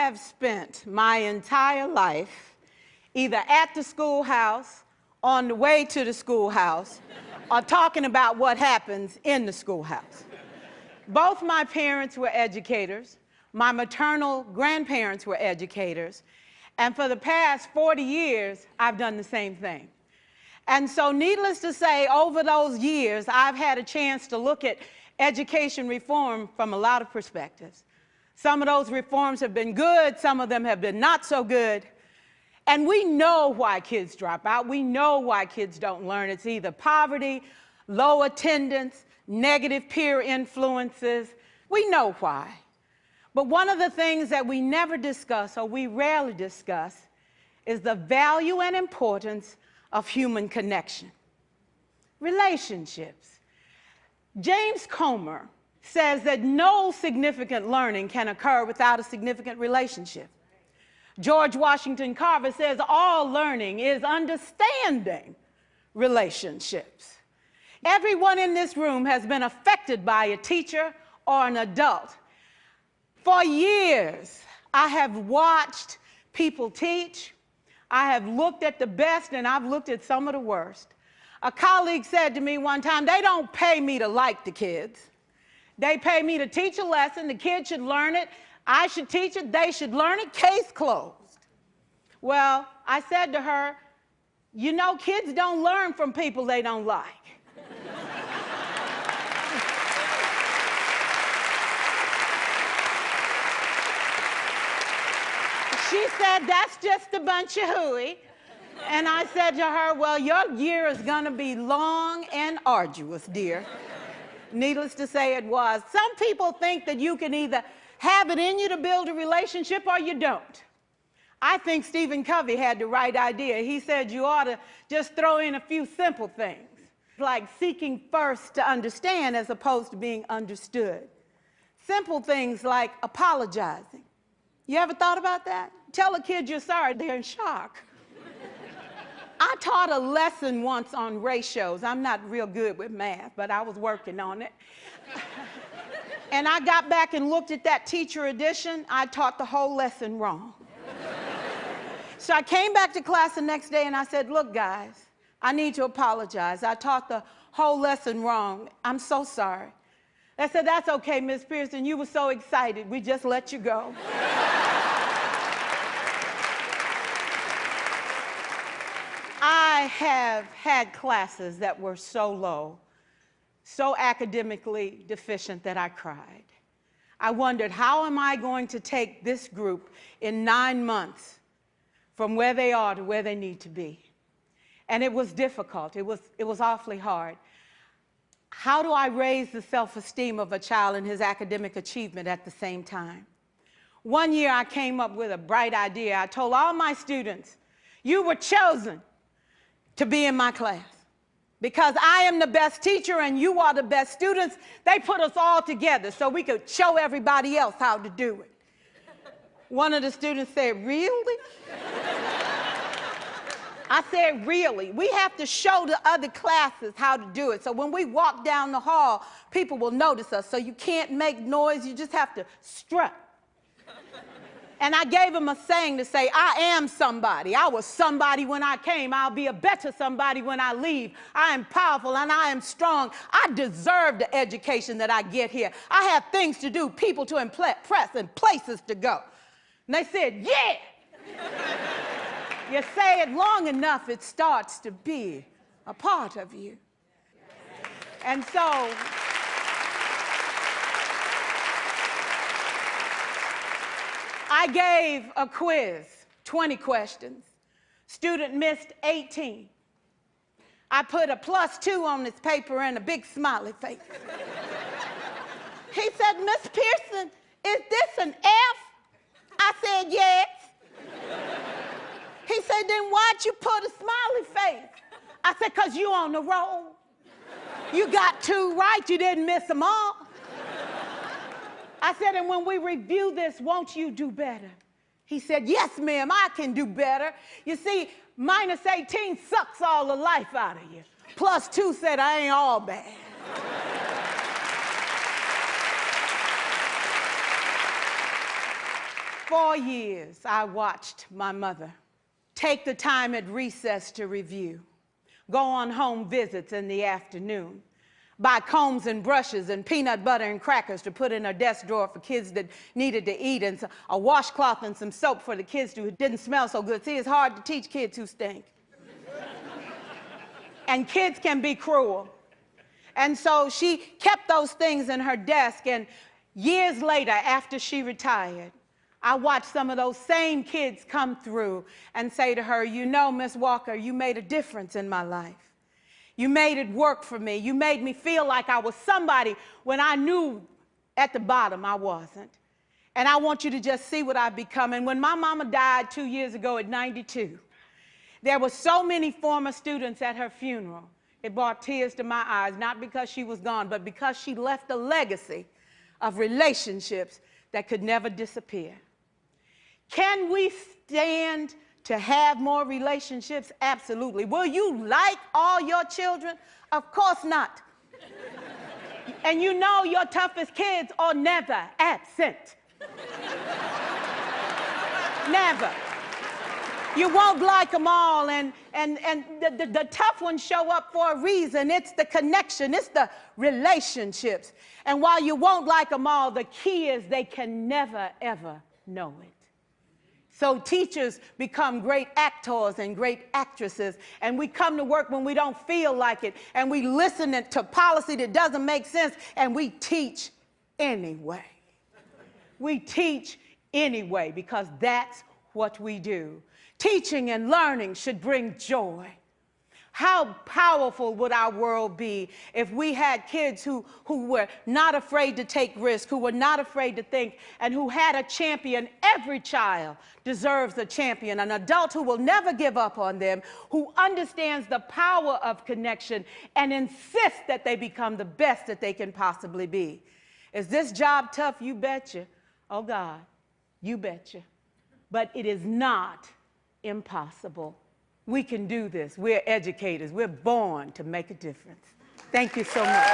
have spent my entire life either at the schoolhouse, on the way to the schoolhouse, or talking about what happens in the schoolhouse. Both my parents were educators. My maternal grandparents were educators. And for the past 40 years, I've done the same thing. And so needless to say, over those years, I've had a chance to look at education reform from a lot of perspectives. Some of those reforms have been good, some of them have been not so good. And we know why kids drop out. We know why kids don't learn. It's either poverty, low attendance, negative peer influences. We know why. But one of the things that we never discuss, or we rarely discuss, is the value and importance of human connection. Relationships. James Comer says that no significant learning can occur without a significant relationship. George Washington Carver says all learning is understanding relationships. Everyone in this room has been affected by a teacher or an adult. For years, I have watched people teach. I have looked at the best and I've looked at some of the worst. A colleague said to me one time, they don't pay me to like the kids. They pay me to teach a lesson. The kids should learn it. I should teach it. They should learn it. Case closed. Well, I said to her, you know, kids don't learn from people they don't like. She said, that's just a bunch of hooey. And I said to her, well, your year is going to be long and arduous, dear. Needless to say, it was. Some people think that you can either have it in you to build a relationship or you don't. I think Stephen Covey had the right idea. He said you ought to just throw in a few simple things, like seeking first to understand as opposed to being understood. Simple things like apologizing. You ever thought about that? Tell a kid you're sorry, they're in shock. I taught a lesson once on ratios. I'm not real good with math, but I was working on it. And I got back and looked at that teacher edition. I taught the whole lesson wrong. So I came back to class the next day and I said, look, guys, I need to apologize. I taught the whole lesson wrong. I'm so sorry. They said, that's okay, Miss Pierson. You were so excited. We just let you go. I have had classes that were so low, so academically deficient that I cried. I wondered, how am I going to take this group in 9 months from where they are to where they need to be? And it was difficult. It was awfully hard. How do I raise the self-esteem of a child and his academic achievement at the same time? One year I came up with a bright idea. I told all my students, you were chosen to be in my class. Because I am the best teacher and you are the best students, they put us all together so we could show everybody else how to do it. One of the students said, really? I said, really? We have to show the other classes how to do it. So when we walk down the hall, people will notice us. So you can't make noise, you just have to strut. And I gave him a saying to say, I am somebody. I was somebody when I came. I'll be a better somebody when I leave. I am powerful and I am strong. I deserve the education that I get here. I have things to do, people to impress, and places to go. And they said, yeah. You say it long enough, it starts to be a part of you. And so, I gave a quiz, 20 questions. Student missed 18. I put a +2 on this paper and a big smiley face. He said, Miss Pierson, is this an F? I said, yes. He said, then why'd you put a smiley face? I said, because you on the roll. You got 2 right, you didn't miss them all. I said, and when we review this, won't you do better? He said, yes, ma'am, I can do better. You see, -18 sucks all the life out of you. +2 said, I ain't all bad. 4 years, I watched my mother take the time at recess to review, go on home visits in the afternoon, buy combs and brushes and peanut butter and crackers to put in her desk drawer for kids that needed to eat, and a washcloth and some soap for the kids who didn't smell so good. See, it's hard to teach kids who stink. And kids can be cruel. And so she kept those things in her desk, and years later, after she retired, I watched some of those same kids come through and say to her, you know, Miss Walker, you made a difference in my life. You made it work for me. You made me feel like I was somebody when I knew at the bottom I wasn't. And I want you to just see what I've become. And when my mama died 2 years ago at 92, there were so many former students at her funeral. It brought tears to my eyes, not because she was gone, but because she left a legacy of relationships that could never disappear. Can we stand to have more relationships? Absolutely. Will you like all your children? Of course not. And you know your toughest kids are never absent. Never. You won't like them all, and the tough ones show up for a reason. It's the connection, it's the relationships. And while you won't like them all, the key is they can never, ever know it. So teachers become great actors and great actresses, and we come to work when we don't feel like it, and we listen to policy that doesn't make sense, and we teach anyway. We teach anyway because that's what we do. Teaching and learning should bring joy. How powerful would our world be if we had kids who were not afraid to take risks, who were not afraid to think, and who had a champion? Every child deserves a champion, an adult who will never give up on them, who understands the power of connection and insists that they become the best that they can possibly be. Is this job tough? You betcha. Oh God, you betcha. But it is not impossible. We can do this. We're educators. We're born to make a difference. Thank you so much.